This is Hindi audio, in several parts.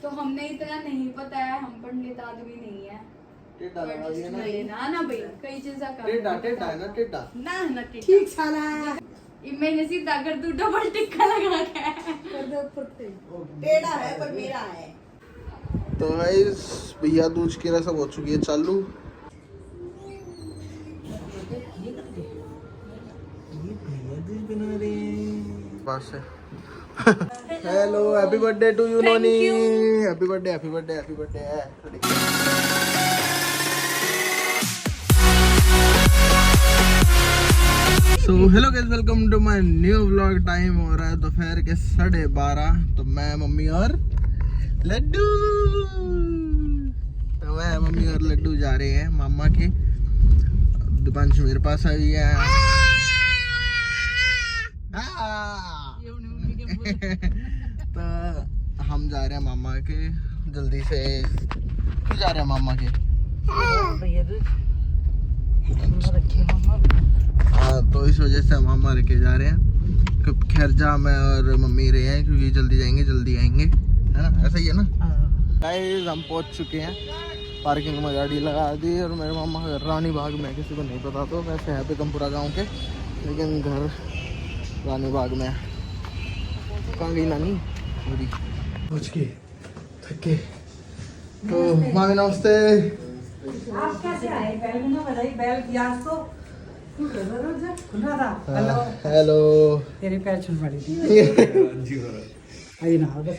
तो हमने इतना नहीं पता है, हम पंडित आदमी नहीं है। टेढ़ा लगा दिया ना। ना ना भाई कई चीजें कर टेढ़ा टेढ़ा है ना टेढ़ा। ना ना ठीक साला मैंने सीधा कर तू डबल टिक्का लगा के कर दे ऊपर से। टेढ़ा है पर मेरा है। तो गाइस भैया दूज की रसम हो चुकी है चालू। बस है। Hello happy birthday to you Noni. Happy birthday happy birthday happy birthday है। So hello guys welcome to my new vlog. Time हो रहा है दोपहर के 12:30। तो मैं मम्मी और लड्डू जा रहे हैं मामा के। दीपांशु मेरे पास आई है। तो हम जा रहे हैं मामा के जल्दी से। क्यों जा रहे हैं मामा के? हाँ तो इस वजह से हम मामा रखे जा रहे हैं। खैर जा मैं और मम्मी रहे हैं क्योंकि जल्दी जाएंगे जल्दी आएंगे, है ना? ऐसा ही है ना? गाइस हम पहुंच चुके हैं। पार्किंग में गाड़ी लगा दी और मेरे मामा घर रानी बाग में, किसी को नहीं पता तो वैसे है पेकमपुरा गांव के, लेकिन घर रानी बाग में। कहाँ गई नानी? पहुँच के थक के। तो मामी नमस्ते। आप कैसे आए? बैल में ना बजाई, बैल आज तो खुल रहा था। Hello hello. तेरे पैर छूने वाली थी। आई ना बस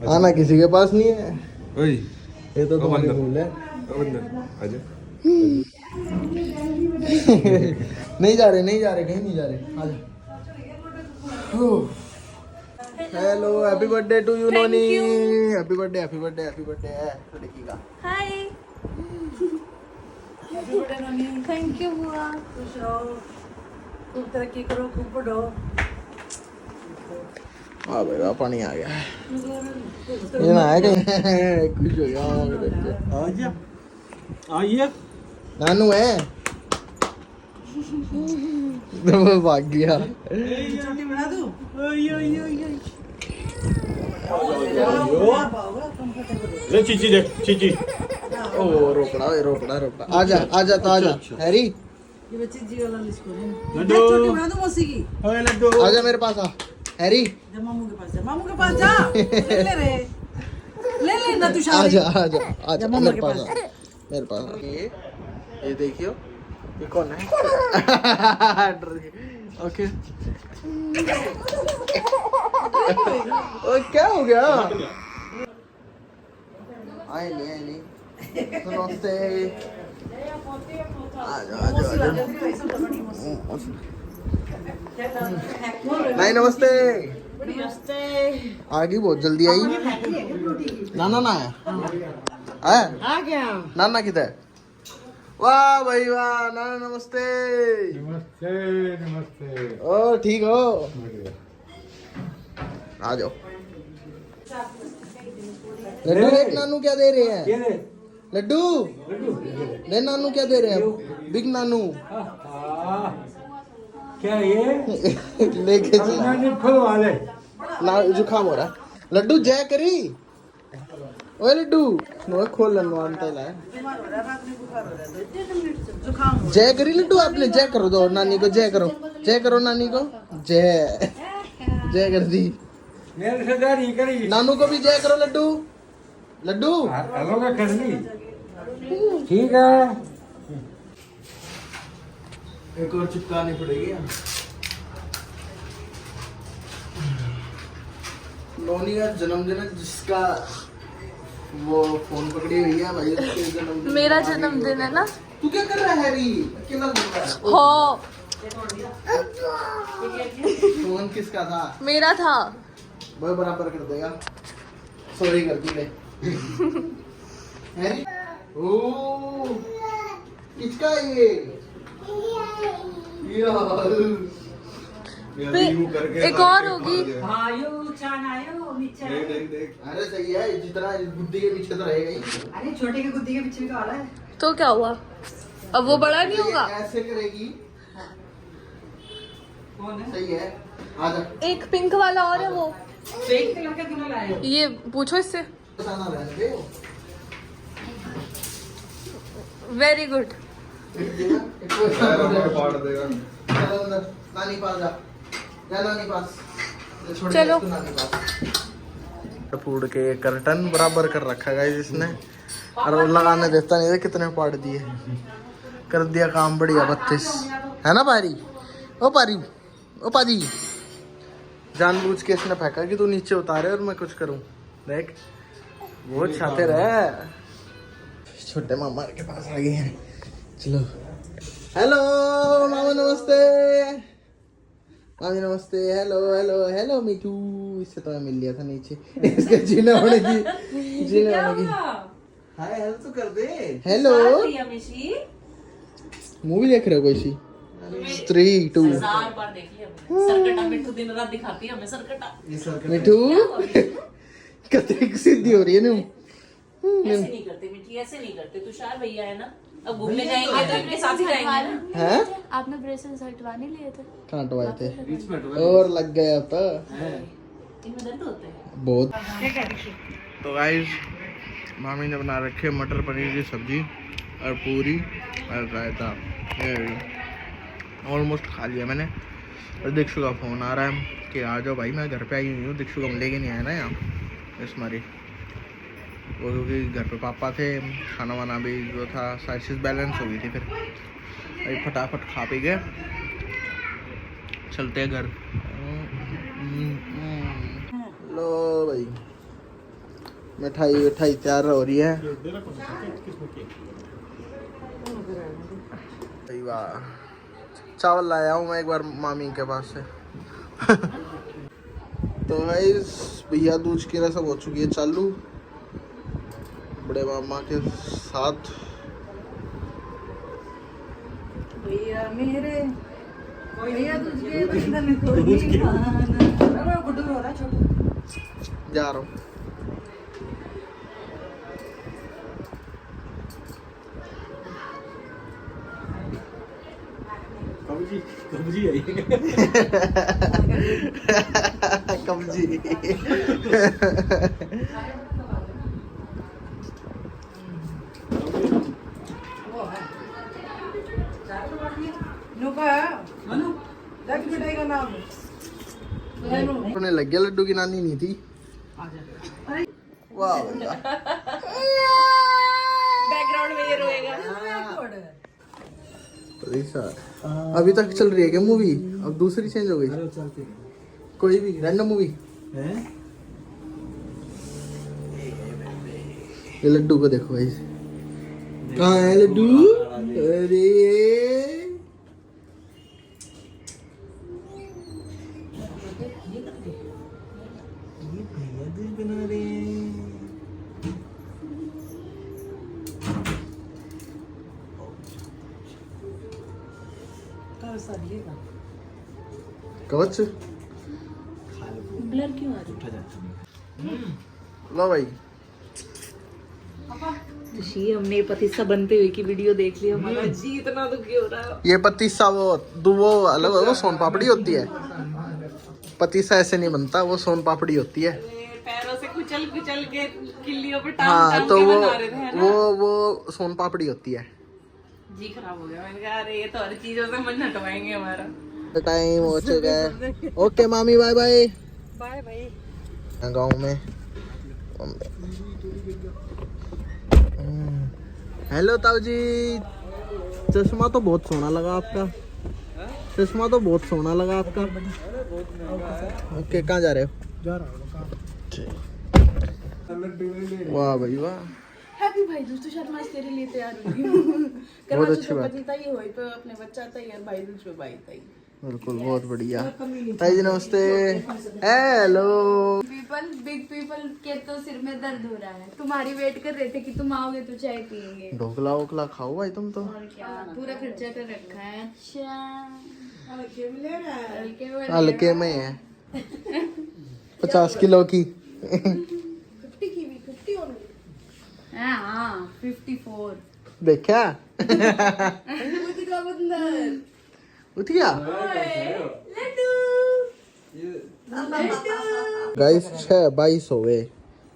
आना किसी के पास नहीं है। ओए ये तो तुम्हारी भूल है। आजा। नहीं जा रहे कहीं नहीं जा रहे। आजा। Hello happy birthday to you Noni. Happy birthday happy birthday happy birthday है लड़की का। हाय थैंक यू बुआ। खुश रहो, खूब तरक्की करो, खूब पढ़ो। हाँ भैया पानी आ गया है। ये ना है कहीं खुश हो गया मामा के देख के। आइए नानू है तो वो भाग गया। छोटी बना दूं? ले चीची दे चीची। ओ रोकड़ा आजा आजा तो आजा हैरी। ये बच्चे जी वाला लिस्को है। लड्डू। छोटी बना दूं मौसी की? ओए लड्डू आजा मेरे पास आ हैरी। जा मामू के पास जा, मामू के पास जा। ले रे, ले ना तू शादी। आजा आजा आजा मामा मेरे के पास पास। आ मेरे पास आ। ये देखियो ये कौन है? ओके ओ क्या हो गया? आए नहीं तो नमस्ते। आजा आजा आजा नहीं नमस्ते। आ गई बहुत जल्दी आई। नाना ना है आ गया। नाना किधर है? वाह भाई वाह नाना नमस्ते। नमस्ते नमस्ते। ओ ठीक हो? आ जाओ। लड्डू देख नानू क्या दे रहे हैं। लड्डू ले नानू क्या दे रहे हैं। बिग नानू क्या ये? लेके खुलवा ले। ना जुकाम हो रहा है। लड्डू जय करी। ओए लड्डू नो खोल लो अंत है। जुकाम जय करी लड्डू आपने? जय करो दो नानी को। जय करो नानी को। जय कर दी। मेरे से दाढ़ी करी। नानू को भी जय करो लड्डू। लड्डू हेलो का कर ली। ठीक है। एक और चिपकानी पड़ेगी। नोनी का जन्मदिन है जिसका वो फोन पकड़ी हुई है भाई। उसके जन्मदिन मेरा जन्मदिन है ना। तू क्या कर रहा है हैरी? अकेला बोल रहा है। हो फोन किसका था? मेरा था। वो बराबर कर देगा। सॉरी कर दी ले। हैरी ओ किसका है ये? एक और होगी। आयो चान आयो नीचे। अरे सही है, जितना बुद्धि के पीछे तो रहेगा ही। अरे छोटे के गुद्दी के पीछे भी तो वाला है। तो क्या हुआ? अब वो बड़ा नहीं होगा? ऐसे करेगी। कौन है? सही है आजा। एक पिंक वाला और है वो। पेट के लड़का क्यों लाए हो? ये पूछो इससे। खाना रहने दे। Very good. पाड़ देगा। चलो अंदर, नानी पास जा नानी पास। चलो। फूड के कर्टन बराबर कर रखा है इसने, और वो लगाने देता नहीं था। कितने पाड़ दिए, कर दिया काम बढ़िया। 32 है ना पारी? ओ पारी, ओ पारी, जानबूझ के इसने फेंका कि तू नीचे उतारे और मैं कुछ करूं। देख वो छाते रहे। छोटे मामा के पास आ गए हैं। चलो। हेलो मामा, नमस्ते मामी, नमस्ते। हेलो हेलो हेलो मीठू। इससे तो मैं मिल लिया था नीचे। इसके जीने होने की हाय हेलो तो कर दे। हेलो, मूवी देख रहे हो कोई सी? 3 2 बार देख लिया हमने। सरकटा मिठू दिन रात दिखाती है हमें सरकटा। मिठू कतरी सीधी हो रही है ना। ऐसे नहीं करते मिठी, ऐसे नहीं करते। तुषार भैया है ना, अब घूमने जाएंगे तो इनके साथ ही जाएंगे ना। हैं? आपने ब्रेसलेट हटवा नहीं लिए थे? कांटवाए थे और लग गया था। इनमें दर्द होते हैं बहुत। तो गाइस, मामी ने बना रखे मटर पनीर की सब्जी और पूरी और रायता। ऑलमोस्ट खा लिया मैंने। और दीक्षु का फ़ोन आ रहा है कि आ जाओ भाई, मैं घर पे आई हुई हूँ। दीक्षु को लेके नहीं आया ना यहाँ इस मारी वो, क्योंकि घर पे पापा थे। खाना वाना भी जो था सारी चीज़ बैलेंस हो गई थी। फिर भाई फटाफट खा पी गए, चलते हैं घर। लो भाई, मिठाई मिठाई तैयार हो रही है। वाह, चावल लाया हूँ मैं एक बार मामी के पास से। तो गाइस, भैया दूज की रस्म हो चुकी है चालू बड़े मामा के साथ। भैया मेरे, भैया तुझे बंधन को निभाना। गुड्डू हो रहा छोटू। जा रहा हूँ। कब्जी आई कब्जी। उन्हें लग गया लड्डू की नानी नहीं थी। वाह भैया, बैकग्राउंड में ये रोएगा। अभी तक चल रही है क्या मूवी? अब दूसरी चेंज हो गई? कोई भी रैंडम मूवी? ये लड्डू को देखो भाई, कहाँ है लड्डू? अरे कवच ब्लर क्यों आ रही लो भाई। है? हमने पतीसा बनते हुए की वीडियो देख ली, हमारा जी इतना दुखी हो रहा है। ये पतीसा वो अलग, वो सोन पापड़ी होती है। पतीसा ऐसे नहीं बनता, वो सोन पापड़ी होती है। पैरों से कुचल कुचल के किल्लियों पे हाँ, टांग तो के वो बना रहे थे, है ना? वो सोन पापड़ी होती है। जी खराब हो गया। मैंने कहा अरे ये तो हर चीजों से मन हटवाएंगे हमारा। टाइम हो चुका है। ओके मामी, बाय बाय। बाय भाई। गाँव में। हेलो ताऊ जी, चश्मा तो बहुत सोना लगा आपका। चश्मा तो बहुत सोना लगा आपका। ओके, कहाँ जा रहे हो? जा रहा हूँ। वाह भाई वाह, हैप्पी भाई दूज। तो शर्मा तेरे लिए तैयार हुई। बहुत अच्छी बात। पति ताई होई पे अपने बच्चा तैयार भाई दूज पे भाई ताई। बिल्कुल, बहुत बढ़िया। ताई जी नमस्ते। हेलो। पीपल, बिग पीपल के तो सिर में दर्द हो रहा है। तुम्हारी वेट कर रहे थे कि तुम आओगे तो चाय पियेंगे। ढोकला वोकला खाओ भाई तुम तो। और क्या, पूरा खर्चा कर रखा है। अच्छा, हल्के में है। 50 किलो की। 50 की भी 50 और हाँ 54 देखा? उठ गया बंदर। उठ गया? लड्डू गाइस 6:22 हो गए,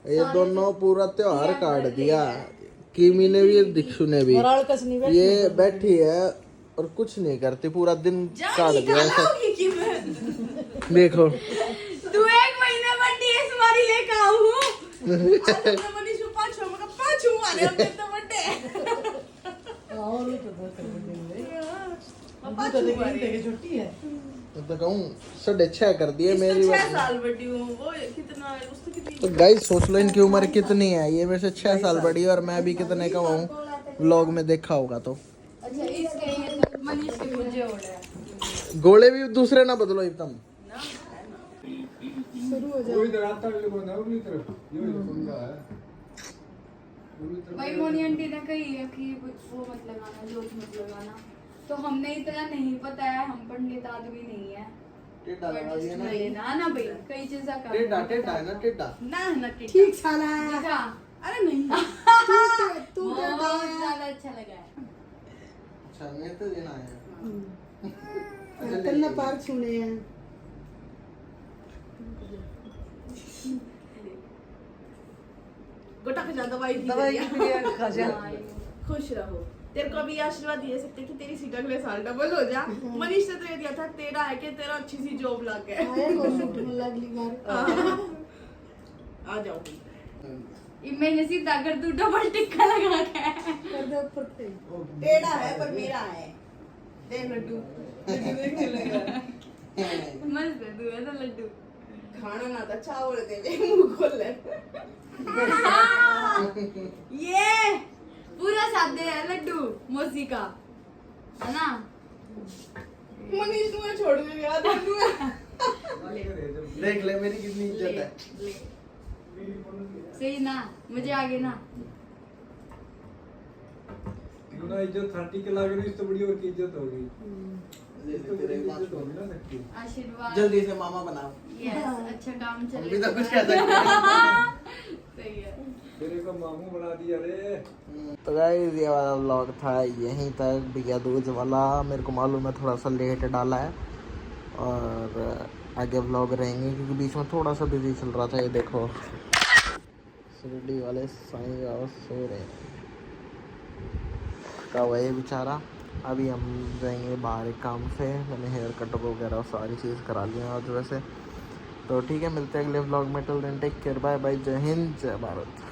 ये दोनों पूरा त्योहार काट दिया। किमी ने भी दीक्षु ने भी, ये बैठी है और कुछ नहीं करती, पूरा दिन काट दिया ऐसा। देखो तू 1 महीने बाद DS मारी लेकर आऊं छुट्टी है मैं तो कहूँ 6:30 कर दिए मेरी वजह से। साल बड़ी हूँ वो कितना है उससे कितनी तो गाइस सोच लो इनकी उम्र कितनी है, ये मेरे से 6 साल बड़ी है और मैं भी कितने का हूँ, व्लॉग में देखा होगा तो। अच्छा इसके ये तो मनीष के मुझे हो रहा है। गोले भी दूसरे ना बदलो एकदम। भाई मोनी आंटी ने कही है कि वो मत लगाना, जोश मत लगाना, तो हमने इतना नहीं पता है, हम पंडित आदमी नहीं है। टेढ़ा लगा दिया ना, ना ना भाई कई चीजें कर टेढ़ा टेढ़ा है ना, टेढ़ा। ना ठीक साला दिखा। अरे नहीं तू बहुत ज्यादा अच्छा लगा है। अच्छा मैं तो देना है। कन्ना पार्क सुने हैं गोटा खजा दवाई खा जा खुश रहो। तेरे को भी आशीर्वाद दे सकते कि तेरी सीट अगले साल डबल हो जा। मनीष ने तो ये दिया था तेरा है कि तेरा अच्छी सी जॉब लग गया आ जाओ मैंने सीधा कर तू डबल टिक्का लगा के टेढ़ा है पर मेरा है देख लड्डू देखने लगा मस्त है तू, है ना लड्डू। खाना ना था चावल दे ले मुंह खोल ले ये पूरा सादे है लड्डू मौसी का, है ना। मनीष तुम्हें छोड़ के गया लड्डू देख ले मेरी कितनी इज्जत है। सही ना, मुझे आगे ना। ना इज्जत 30 के लागे नहीं तो बड़ी और की इज्जत होगी। इज्जत होगी ना सकती। आशीर्वाद जल्दी से मामा बनाओ। यस अच्छा काम हम चले भी तो कुछ कह सकते हैं। सही है। तेरे को मामू बना दिया रे। तो गाइस ये वाला व्लॉग था यहीं तक, भैया दूध वाला मेरे को मालूम है थोड़ा सा लेट डाला है और आगे व्लॉग रहेंगे क्योंकि बीच में थोड़ा सा बिजी चल रहा था। ये देखो शिरडी वाले साईं बाबा सो रहे हैं, थका हुआ है बेचारा। अभी हम जाएंगे बाहर एक काम से, मैंने हेयर कट वगैरह सारी चीज़ करा ली है आज वैसे। तो ठीक है, मिलते हैं अगले व्लॉग में। Till then take care, bye bye, जय हिंद जय भारत।